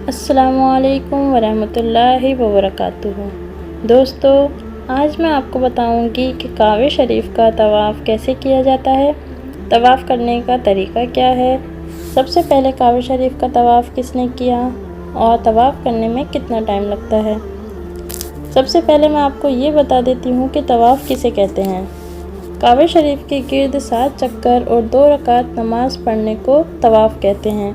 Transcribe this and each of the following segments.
अस्सलामुअलैकुम वरहमतुल्लाहि वबरकातुहू। दोस्तों, आज मैं आपको बताऊंगी कि काबे शरीफ का तवाफ़ कैसे किया जाता है, तवाफ़ करने का तरीका क्या है, सबसे पहले काबे शरीफ का तवाफ़ किसने किया और तवाफ़ करने में कितना टाइम लगता है। सबसे पहले मैं आपको ये बता देती हूँ कि तवाफ़ किसे कहते हैं। काबे शरीफ के गिर्द 7 चक्कर और 2 रकात नमाज़ पढ़ने को तवाफ़ कहते हैं।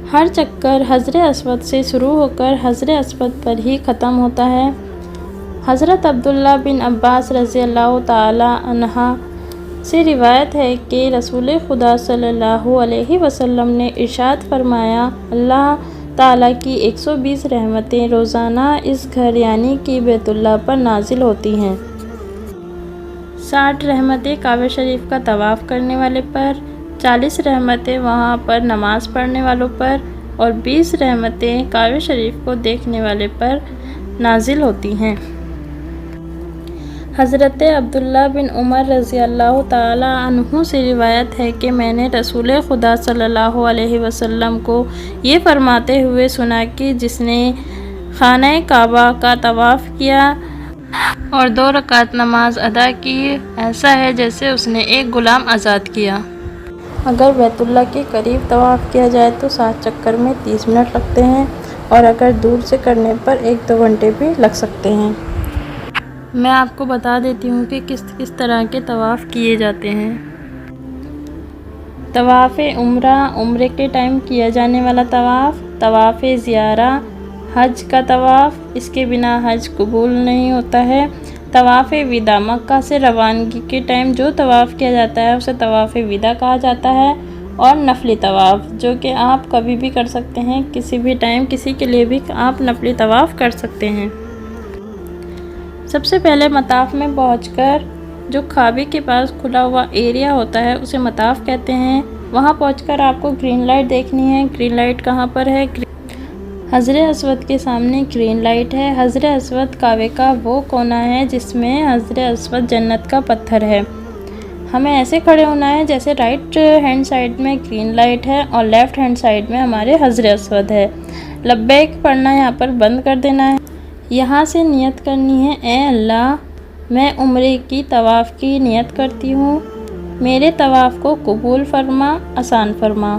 हर चक्कर हजर अस्वद से शुरू होकर हजर अस्वद पर ही ख़त्म होता है। हज़रत अब्दुल्ला बिन अब्बास रज़ियल्लाहु ताला अन्हा से रिवायत है कि रसूल खुदा सल्लल्लाहु अलैहि वसल्लम ने इरशाद फरमाया, अल्लाह ताला की 120 रहमतें रोज़ाना इस घर यानी कि बैतुल्लाह पर नाजिल होती हैं। 60 रहमतें काबे शरीफ का तवाफ़ करने वाले पर, 40 रहमतें वहाँ पर नमाज़ पढ़ने वालों पर और 20 रहमतें काबे शरीफ को देखने वाले पर नाजिल होती हैं। हज़रत अब्दुल्ला बिन उमर रज़ियल्लाहु ताला अन्हु से रिवायत है कि मैंने रसूल खुदा सल्लल्लाहु अलैहि वसल्लम को ये फरमाते हुए सुना कि जिसने खाना काबा का तवाफ़ किया और 2 रकात नमाज अदा की, ऐसा है जैसे उसने एक ग़ुलाम आज़ाद किया। अगर बैतुल्ला के करीब तवाफ़ किया जाए तो 7 चक्कर में 30 मिनट लगते हैं और अगर दूर से करने पर 1-2 घंटे भी लग सकते हैं। मैं आपको बता देती हूँ कि किस किस तरह के तवाफ़ किए जाते हैं। तवाफ़ उम्रा, उम्रे के टाइम किया जाने वाला तवाफ़। तवाफ़ ज़ियारा, हज का तवाफ़, इसके बिना हज कबूल नहीं होता है। तवाफ़ विदा, मक्का से रवानगी के टाइम जो तवाफ़ किया जाता है उसे तवाफ़ विदा कहा जाता है। और नफली तवाफ़, जो कि आप कभी भी कर सकते हैं, किसी भी टाइम किसी के लिए भी आप नफली तवाफ़ कर सकते हैं। सबसे पहले मताफ़ में पहुंचकर जो काबे के पास खुला हुआ एरिया होता है उसे मताफ़ कहते हैं। वहां पहुंचकर आपको ग्रीन लाइट देखनी है। ग्रीन लाइट कहां पर है? हजर अस्वद के सामने ग्रीन लाइट है। हजर अस्वद काबे का वो कोना है जिसमें हजर अस्वद जन्नत का पत्थर है। हमें ऐसे खड़े होना है जैसे राइट हैंड साइड में ग्रीन लाइट है और लेफ़्ट हैंड साइड में हमारे हजर अस्वद है। लब्बैक पढ़ना यहाँ पर बंद कर देना है। यहाँ से नियत करनी है, ए अल्लाह, मैं उम्रे की तवाफ़ की नियत करती हूँ, मेरे तवाफ़ को कबूल फरमा, आसान फरमा।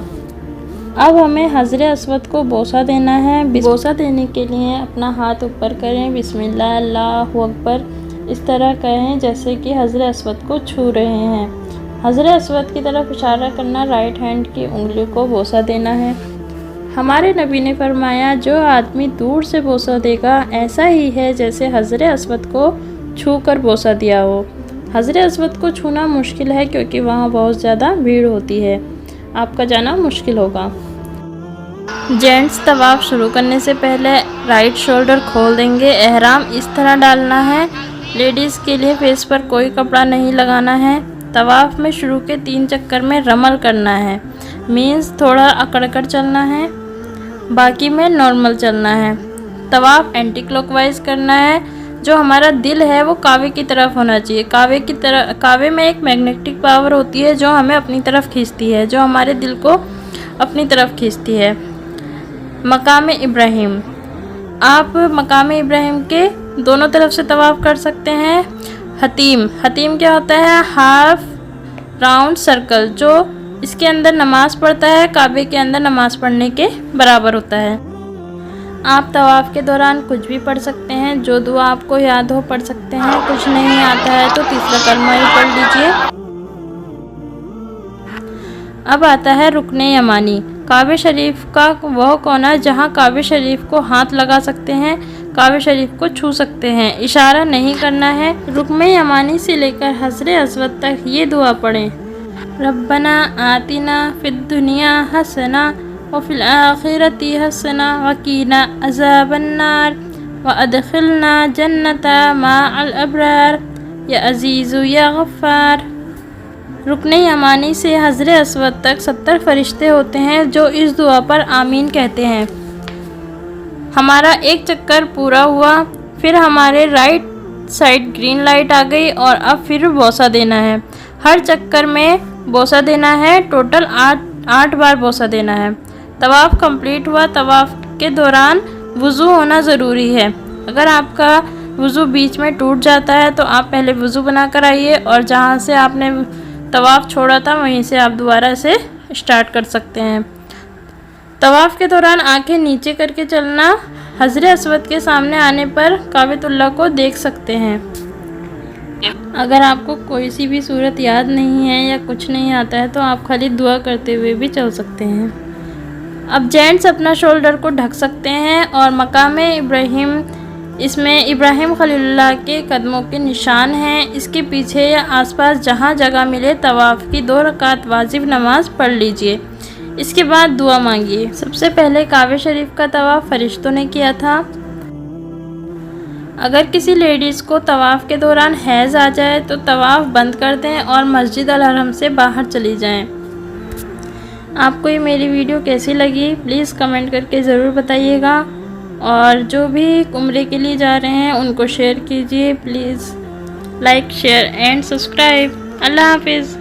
अब हमें हजर अस्वद को बोसा देना है। बोसा देने के लिए अपना हाथ ऊपर करें, बिस्मिल्लाह अल्लाहु अकबर, इस तरह कहें जैसे कि हजर अस्वद को छू रहे हैं। हजर अस्वद की तरफ इशारा करना, राइट हैंड की उंगली को बोसा देना है। हमारे नबी ने फरमाया, जो आदमी दूर से बोसा देगा ऐसा ही है जैसे हजर अस्वद को छू कर बोसा दिया हो। हजर अस्वद को छूना मुश्किल है क्योंकि वहाँ बहुत ज़्यादा भीड़ होती है, आपका जाना मुश्किल होगा। जेंट्स तवाफ़ शुरू करने से पहले राइट शोल्डर खोल देंगे। एहराम इस तरह डालना है। लेडीज़ के लिए फेस पर कोई कपड़ा नहीं लगाना है। तवाफ़ में शुरू के 3 चक्कर में रमल करना है, मीन्स थोड़ा अकड़ चलना है, बाकी में नॉर्मल चलना है। तवाफ़ एंटी क्लॉकवाइज करना है। जो हमारा दिल है वो काबे की तरफ होना चाहिए। काबे में एक मैग्नेटिक पावर होती है जो हमें अपनी तरफ खींचती है, जो हमारे दिल को अपनी तरफ खींचती है। मकाम इब्राहिम, आप मकाम इब्राहिम के दोनों तरफ से तवाफ़ कर सकते हैं। हतीम क्या होता है? हाफ राउंड सर्कल, जो इसके अंदर नमाज़ पढ़ता है, काबे के अंदर नमाज़ पढ़ने के बराबर होता है। आप तवाफ़ के दौरान कुछ भी पढ़ सकते हैं, जो दुआ आपको याद हो पढ़ सकते हैं। कुछ नहीं आता है तो तीसरा कलमा ही पढ़ लीजिए। अब आता है रुकने यमानी, काबे शरीफ का वह कोना जहां काबे शरीफ को हाथ लगा सकते हैं, काबे शरीफ को छू सकते हैं, इशारा नहीं करना है। रुकने यमानी से लेकर हजर अस्वद तक ये दुआ पढ़ें, रब्बना आतिना फिद दुनिया हसना व फिल आखिरती हसना वकीना अज़ाबन्नार व अदखिलना जन्नता माअल अबरार या अज़ीज़ु या गफ़्फ़ार। रुकने यमानी से हजर अस्वद तक 70 फरिश्ते होते हैं जो इस दुआ पर आमीन कहते हैं। हमारा एक चक्कर पूरा हुआ, फिर हमारे राइट साइड ग्रीन लाइट आ गई और अब फिर बोसा देना है। हर चक्कर में बोसा देना है, टोटल 8 बार बोसा देना है। तवाफ़ कंप्लीट हुआ। तवाफ़ के दौरान वुज़ू होना ज़रूरी है। अगर आपका वुज़ू बीच में टूट जाता है तो आप पहले वुज़ू बना कर आइए और जहाँ से आपने तवाफ़ छोड़ा था वहीं से आप दोबारा से स्टार्ट कर सकते हैं। तवाफ़ के दौरान आंखें नीचे करके चलना। हज़रे अस्वद के सामने आने पर काबतुल्लाह को देख सकते हैं। अगर आपको कोई सी भी सूरत याद नहीं है या कुछ नहीं आता है तो आप खाली दुआ करते हुए भी चल सकते हैं। अब जेंट्स अपना शोल्डर को ढक सकते हैं और मकाम इब्राहिम, इसमें इब्राहिम खलीलुल्लाह के कदमों के निशान हैं। इसके पीछे या आसपास जहां जगह मिले तवाफ़ की 2 रकात वाजिब नमाज पढ़ लीजिए। इसके बाद दुआ मांगिए। सबसे पहले काबे शरीफ का तवाफ़ फरिश्तों ने किया था। अगर किसी लेडीज़ को तवाफ़ के दौरान हैज़ आ जाए तो तवाफ़ बंद कर दें और मस्जिद अल हरम से बाहर चली जाएं। आपको ये मेरी वीडियो कैसी लगी प्लीज़ कमेंट करके ज़रूर बताइएगा, और जो भी उम्रे के लिए जा रहे हैं उनको शेयर कीजिए। Please like, share and subscribe. अल्लाह हाफिज़।